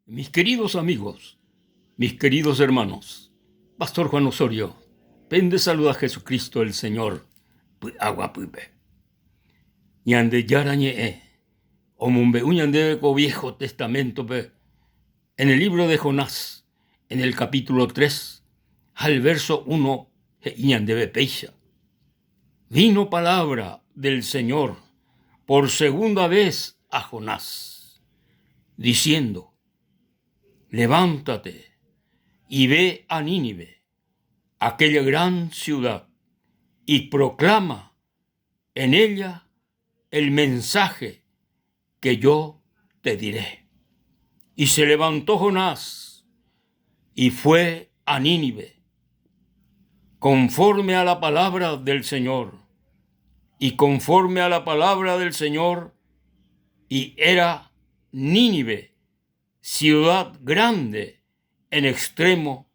Mis queridos amigos, mis queridos hermanos, Pastor Juan Osorio, pende saluda a Jesucristo el Señor, agua puipe. Ñande yarañe, omumbe uñande co Viejo Testamento, en el libro de Jonás, en el capítulo 3, al verso 1, ñande peixa. Vino palabra del Señor por segunda vez a Jonás, diciendo: levántate y ve a Nínive, aquella gran ciudad, y proclama en ella el mensaje que yo te diré. Y se levantó Jonás y fue a Nínive, conforme a la palabra del Señor, y conforme a la palabra del Señor, y era Nínive ciudad grande en extremo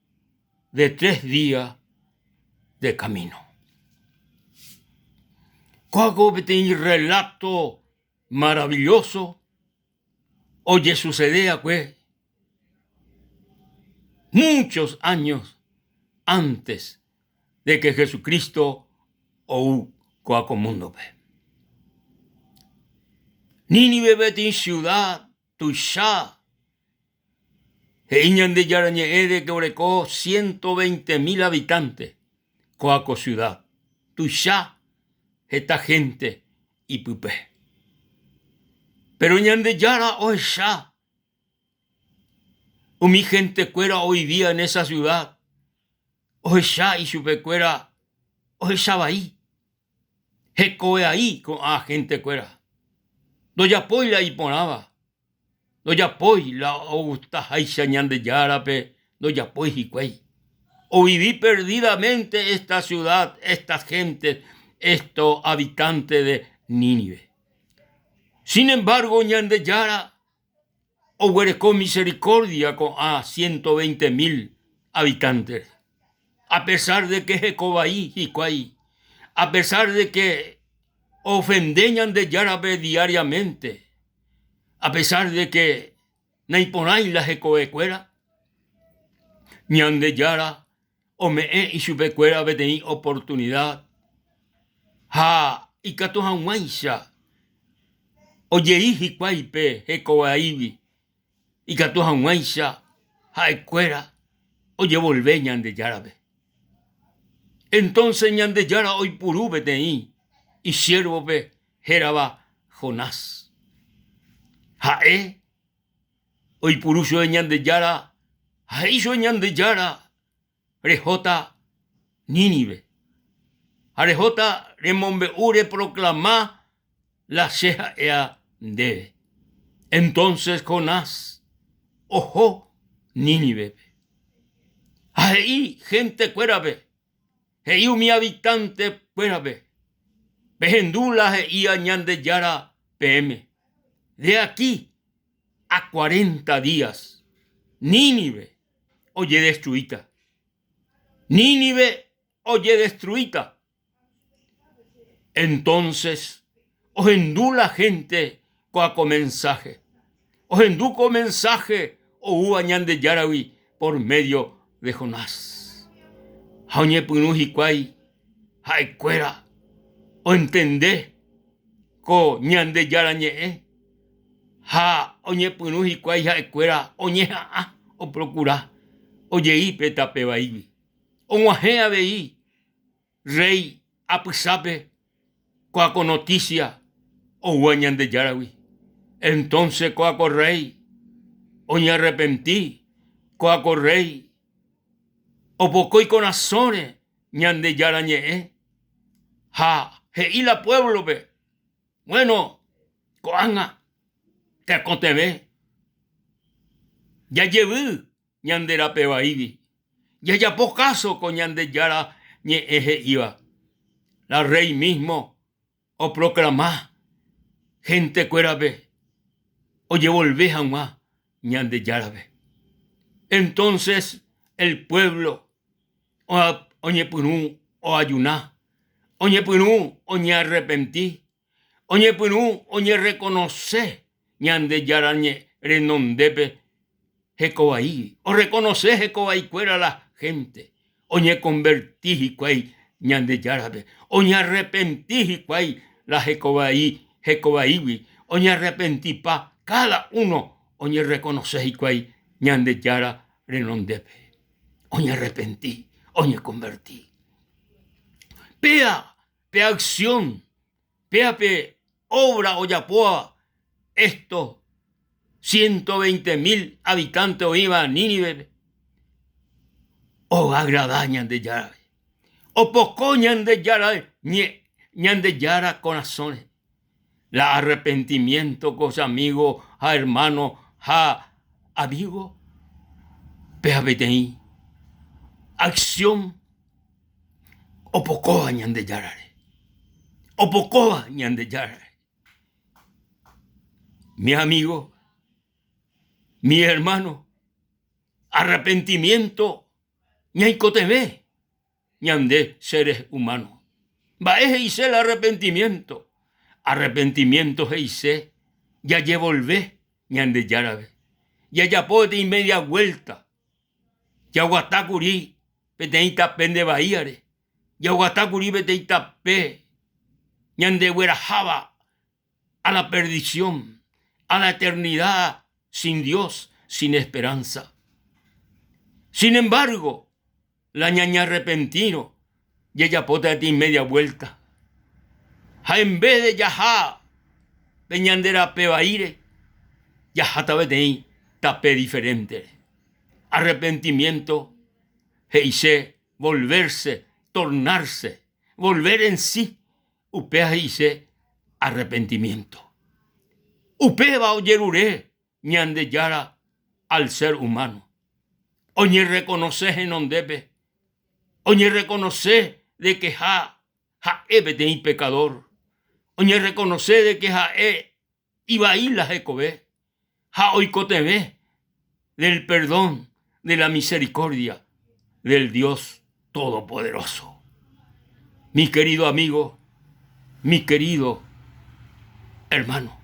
de 3 días de camino. Cuago un relato maravilloso, oye sucedía pues muchos años antes de que Jesucristo ou coaco mundo pe. Nínive betin ciudad tuixá, de Yarañeede que orecó 120,000 habitantes, coaco ciudad, tuixá, esta gente y pupe. Pero ñande Yara o ya, mi gente cuera hoy día en esa ciudad, o ya y su pecuera, o ya va ahí, hecoe ahí con a gente cuera, doya poila y ponaba. Doya poi la augusta haisha ñande Yarape, doya poi y cuey. O viví perdidamente esta ciudad, estas gentes, estos habitantes de Nínive. Sin embargo, ñande Yara o huerecó misericordia con a 120,000 habitantes. A pesar de que Jecobaí y cuay, a pesar de que ofendeñan de Yarape diariamente, a pesar de que naiponay la jecoecuera, ñande Yara o me y su pecuera betení oportunidad. Ha y catojan guaisha, oye y cuaipe jecoaibi, y catojan guaisha, ha ecuera, oye volve ñande Yarabe. Entonces ñande Yara hoy purú betení, y siervo be jeraba Jonás. Jae, hoy purusho ñande Yara, jaisho ñande Yara, rejota Nínive. Arejota remombe ure proclama la sheja ea debe. Entonces Jonás, ojo Nínive. Ahí gente cuérabe, ahí mi habitante cuérabe. Pehendula y ñande Yara PM. De aquí a 40 días, Nínive, oye destruida. Nínive, oye destruida. Entonces, ohendú la gente coaco mensaje. Ohenduco mensaje o uañan de Yarawi por medio de Jonás. Jaoñe punujicuay, haecuera, o entendé, co ñan de Yarañe. Ha oñe punujicuay haecuera, oñeja a, o procura, oye y petapebaibi. O muajea veí, rey apisape, coaco noticia, o uañan de Yarawi. Entonces coaco rey, oñe arrepentí, coaco rey, o pocoy con azone, ñande Yarañe. Ha, y la pueblo ve. Bueno, coanga, te acotebe. Ya llevé, ñande la pebaibi. Ya po caso con ñande Yara ñe eje iba. La rey mismo, o proclamá, gente cuérabe, oye volvé jamás, ñande Yarabe. Entonces el pueblo, oñe punú, o ayuná, oñe punú, oñe arrepentí, oñe punú, oñe reconoce, ñande Yarañe renondepe, Jecobaí, o reconoce Jecobaí cuera la gente, o ñe convertí y cuay ñande yarabe, o ñe arrepentí y cuay la Jecobaí, o ñe arrepentí pa cada uno, o ñe reconoce y cuay ñande yara renondepe, o ñe arrepentí, o ñe convertí. Pea acción, pea obra o yapoa estos 120,000 habitantes o iba a Nínive, o agradañan de yara, o pocoñan de yara, ñan de yara corazones. La arrepentimiento, cosa amigo, a hermano, a amigo, pea betei, acción, o pocoa ñan de yara, o pocoa ñan de yara. Mi amigo, mi hermano, arrepentimiento, ñaicotebe, ñande seres humanos. Baeje hice el arrepentimiento. Arrepentimiento hice, ya llevolvé, ñande yarabe. Ya yapote y media vuelta. Ya guatacurí, peteita pende bahíare. Ya guatacurí, peteita pe, ñande huerajaba a la perdición, a la eternidad, sin Dios, sin esperanza. Sin embargo, la ñaña arrepentino, ya yapota de media vuelta. Ja en vez de yaja, peñandera pebaire, yaja tabetei, tape diferente. Arrepentimiento, heise, volverse, tornarse, volver en sí, upea heise, arrepentimiento. Upeba o yerure, ñande yara al ser humano. Oñe reconoce en ondepe, oñe reconoce de que ja ebetei pecador. Oñe reconoce de que ja iba a ir la Jecobé, ja oicotebe del perdón, de la misericordia del Dios Todopoderoso. Mi querido amigo, mi querido hermano,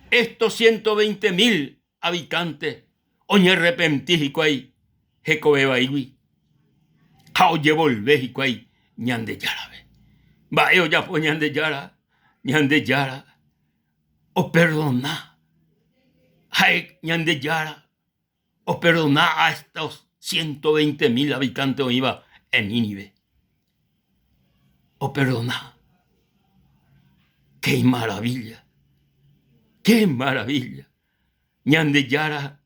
estos 120,000 habitantes, oñe arrepentí y Jecobé baiwi, ja oye volvé y ñande yarabe. Baeo ya fue ñande yara, o perdona, jae ñande yara, o perdona a estos 120,000 habitantes o iba en Nínive. O perdona. ¡Qué maravilla! ¡Qué maravilla! Ñande yara,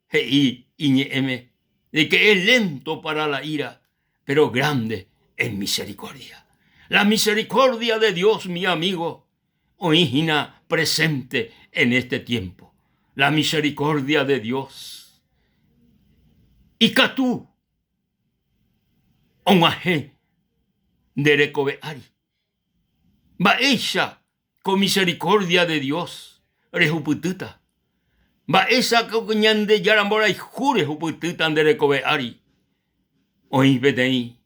hei iñeme, de que es lento para la ira, pero grande en misericordia. La misericordia de Dios, mi amigo, oígina presente en este tiempo. La misericordia de Dios. Y catú, omaje, derecobeari. Baesha, con misericordia de Dios, rejupututa. Baesha, con ñande yarambora y jure jupututa derecobeari. Oí betei,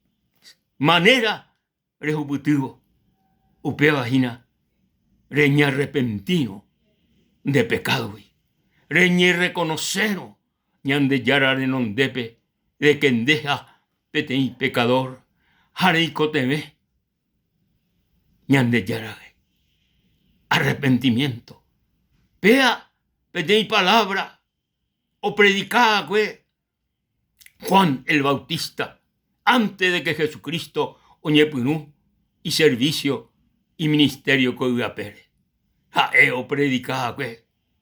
manera rejuputivo, upea vagina, reña arrepentino de pecado, reñe reconocero, ñande yara renondepe, de quendeja petei pecador, jareicotebe, ñande yara, arrepentimiento, pea petei palabra, o predicaba Juan el Bautista, antes de que Jesucristo oñepinú y servicio y ministerio que iba a pere. Jaeo predicaba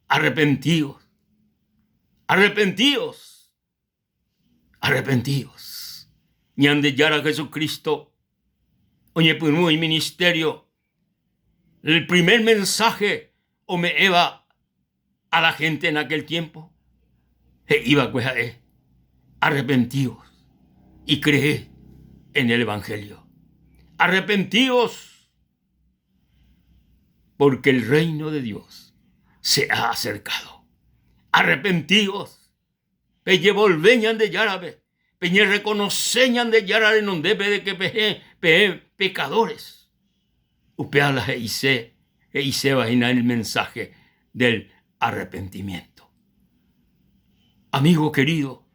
arrepentidos, arrepentidos, arrepentidos. Ñande yara Jesucristo oñepinú y ministerio. El primer mensaje o me iba a la gente en aquel tiempo. Iba arrepentidos y cree en el Evangelio. Arrepentidos porque el reino de Dios se ha acercado. Arrepentidos. Pelle volveñan de yarabe. Peñe reconoceñan de yarabe non debe de que pecadores. Upeala e hice vaina el mensaje del arrepentimiento. Amigo querido,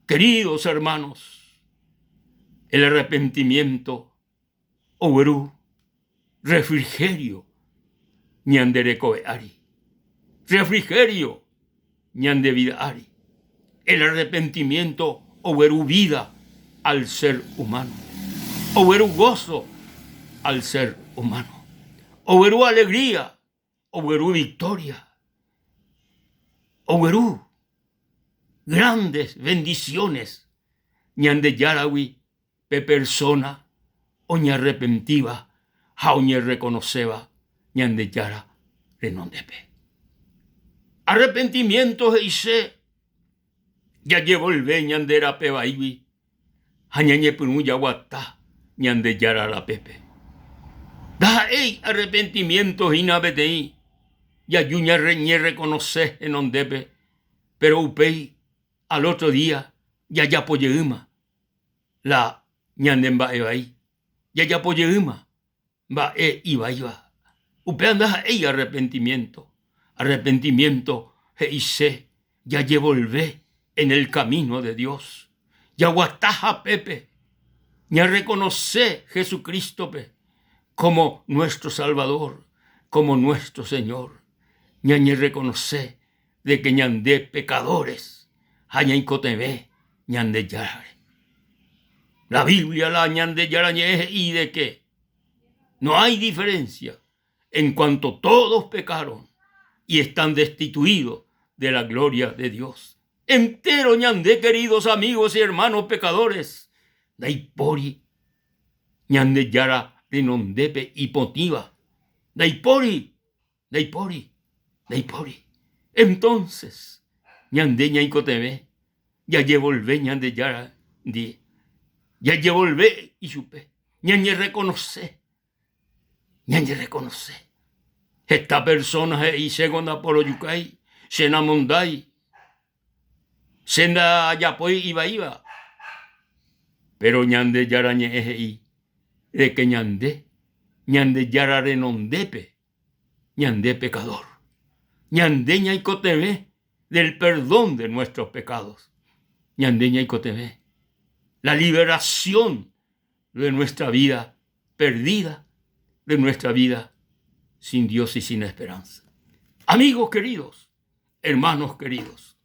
queridos hermanos, el arrepentimiento, oberu, refrigerio, ñanderekoeari, refrigerio, ñandevidari. El arrepentimiento, oberu vida al ser humano, oberu gozo al ser humano, oberu alegría, oberu victoria, oberu grandes bendiciones, ñande yarawi pe persona, oña arrepentiva, jaoñe reconoceba, ñande yara renondepe. Arrepentimiento heise, ya llevo el ve ñandera pebaibi, jañañe punu yaguatá, ñande yara la pepe. Da ei arrepentimiento hinabetei, ya yuña reñe reconoce en ondepe, pero upei al otro día ya poyeuma la ñandemba ebai, ya poyeuma va iba. Upei anda ei arrepentimiento heise, ya llevo el ve en el camino de Dios. Ya guataja pepe, ya reconoce Jesucristo pe, como nuestro Salvador, como nuestro Señor. Ya ni reconoce de que ñande pecadores, haña incotebe, ñande yarare. La Biblia la ñande yarañe y de que no hay diferencia en cuanto todos pecaron y están destituidos de la gloria de Dios. Entero ñande, queridos amigos y hermanos pecadores, daipori, ñande yara renondepe hipotiva, daipori. Entonces, ñande ñaicotebe, ya llevolve ñande yara di, ya llevolve y supe, ñañe reconoce. Esta persona y segunda por oyucay, senamondai, senda yapoy iba. Pero ñande yarañe ejeí, de que ñande yara renondepe, ñande pecador, ñande ñaicotebe del perdón de nuestros pecados, ñande ñaicotebe la liberación de nuestra vida perdida, de nuestra vida sin Dios y sin esperanza. Amigos queridos, hermanos queridos,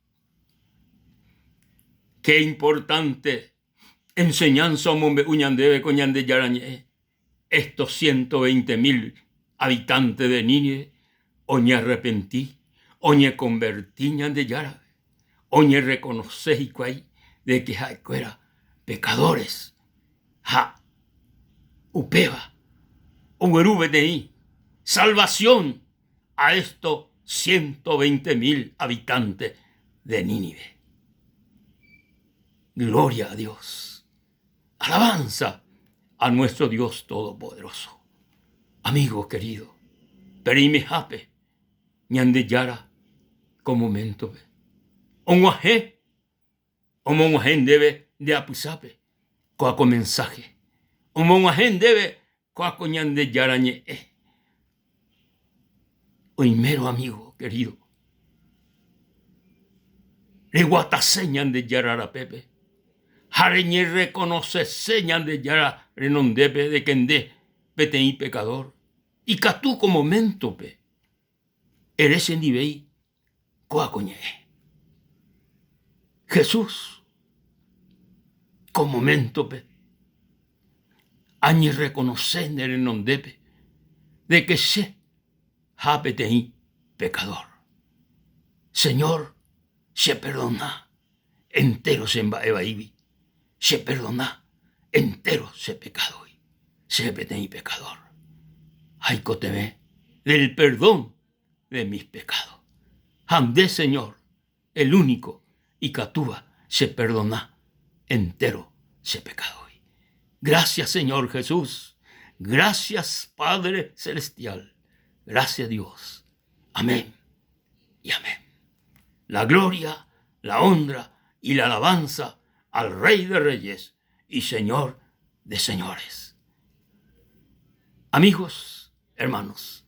qué importante enseñanza mombe uñandebe con ñande yarañe, estos 120,000 habitantes de Nínive, oñe arrepentí, oñe convertí ñande yara, oñe reconoce y cuay de que era pecadores, upeba, uberubetei, salvación a estos 120,000 habitantes de Nínive. Gloria a Dios. Alabanza a nuestro Dios Todopoderoso. Amigo querido, perime jape, ñande yara, como momento. Onguaje debe de apusape, coaco mensaje. Onguaje debe coaco ñande yarañe. Oimero amigo querido, le guatase ñande yara pepe. Jareñe reconoce señan de yara renondepe de kende petei pecador. Y catú como mentope. Eres en nivei coacoñe. Jesús como mentope. Añe reconoce en renondepe de que se japetei pecador. Señor, se perdona entero se embaibi. Se perdona entero se pecado y se petei pecador. Ay coteme del perdón de mis pecados. Handé Señor, el único, y catúa se perdona entero se pecado y. Gracias Señor Jesús, gracias Padre Celestial, gracias Dios. Amén y amén. La gloria, la honra y la alabanza al Rey de Reyes y Señor de Señores. Amigos, hermanos,